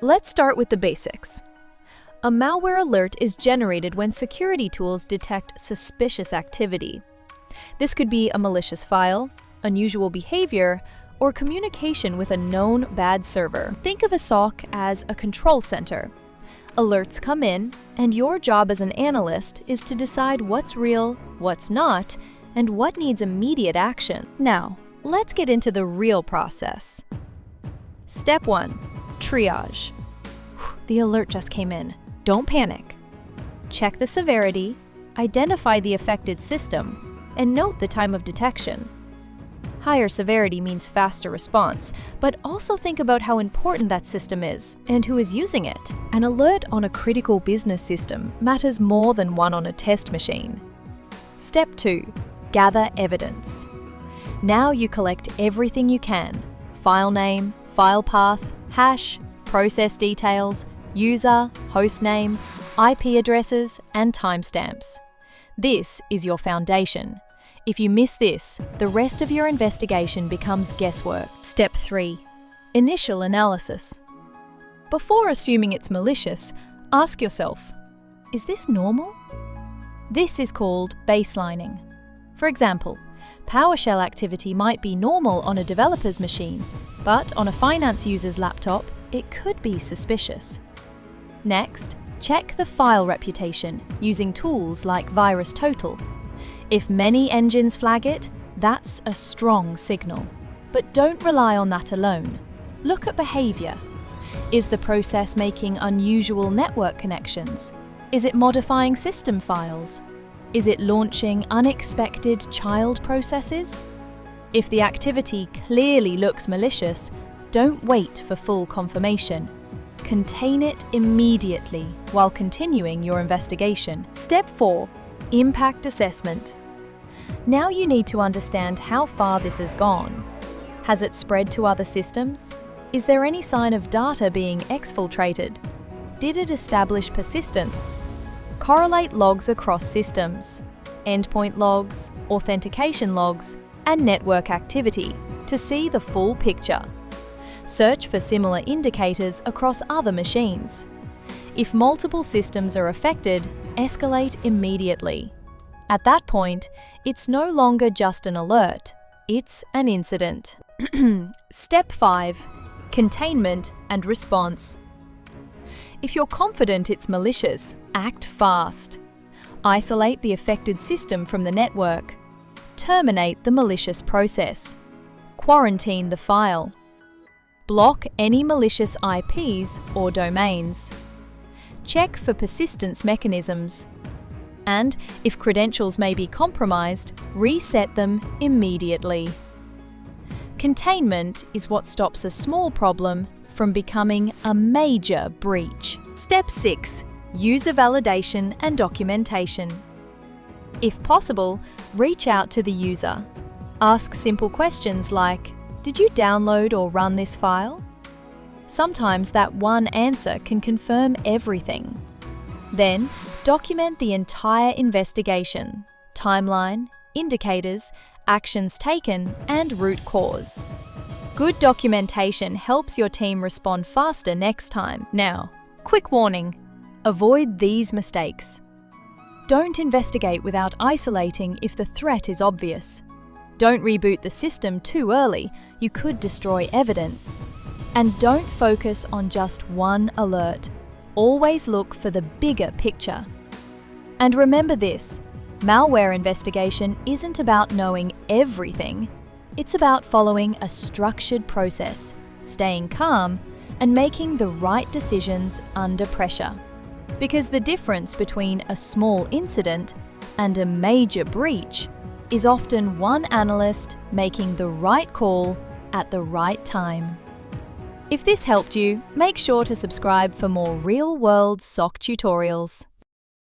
Let's start with the basics. A malware alert is generated when security tools detect suspicious activity. This could be a malicious file, unusual behavior, or communication with a known bad server. Think of a SOC as a control center. Alerts come in, and your job as an analyst is to decide what's real, what's not, and what needs immediate action. Now, let's get into the real process. Step 1. Triage. The alert just came in. Don't panic. Check the severity, identify the affected system, and note the time of detection. Higher severity means faster response, but also think about how important that system is and who is using it. An alert on a critical business system matters more than one on a test machine. Step 2. Gather evidence. Now you collect everything you can: file name, file path, hash, process details, user, hostname, IP addresses, and timestamps. This is your foundation. If you miss this, the rest of your investigation becomes guesswork. Step 3. Initial analysis. Before assuming it's malicious, ask yourself, is this normal? This is called baselining. For example, PowerShell activity might be normal on a developer's machine, but on a finance user's laptop, it could be suspicious. Next, check the file reputation using tools like VirusTotal. If many engines flag it, that's a strong signal. But don't rely on that alone. Look at behavior. Is the process making unusual network connections? Is it modifying system files? Is it launching unexpected child processes? If the activity clearly looks malicious, don't wait for full confirmation. Contain it immediately while continuing your investigation. Step 4. Impact assessment. Now you need to understand how far this has gone. Has it spread to other systems? Is there any sign of data being exfiltrated? Did it establish persistence? Correlate logs across systems, endpoint logs, authentication logs, and network activity to see the full picture. Search for similar indicators across other machines. If multiple systems are affected, escalate immediately. At that point, it's no longer just an alert, it's an incident. Step 5. Containment and response. If you're confident it's malicious, act fast. Isolate the affected system from the network. Terminate the malicious process. Quarantine the file. Block any malicious IPs or domains. Check for persistence mechanisms. And if credentials may be compromised, reset them immediately. Containment is what stops a small problem from becoming a major breach. Step 6. User validation and documentation. If possible, reach out to the user. Ask simple questions like, did you download or run this file? Sometimes that one answer can confirm everything. Then, document the entire investigation, timeline, indicators, actions taken, and root cause. Good documentation helps your team respond faster next time. Now, quick warning, avoid these mistakes. Don't investigate without isolating if the threat is obvious. Don't reboot the system too early, you could destroy evidence. And don't focus on just one alert. Always look for the bigger picture. And remember this, malware investigation isn't about knowing everything. It's about following a structured process, staying calm, and making the right decisions under pressure. Because the difference between a small incident and a major breach is often one analyst making the right call at the right time. If this helped you, make sure to subscribe for more real-world SOC tutorials.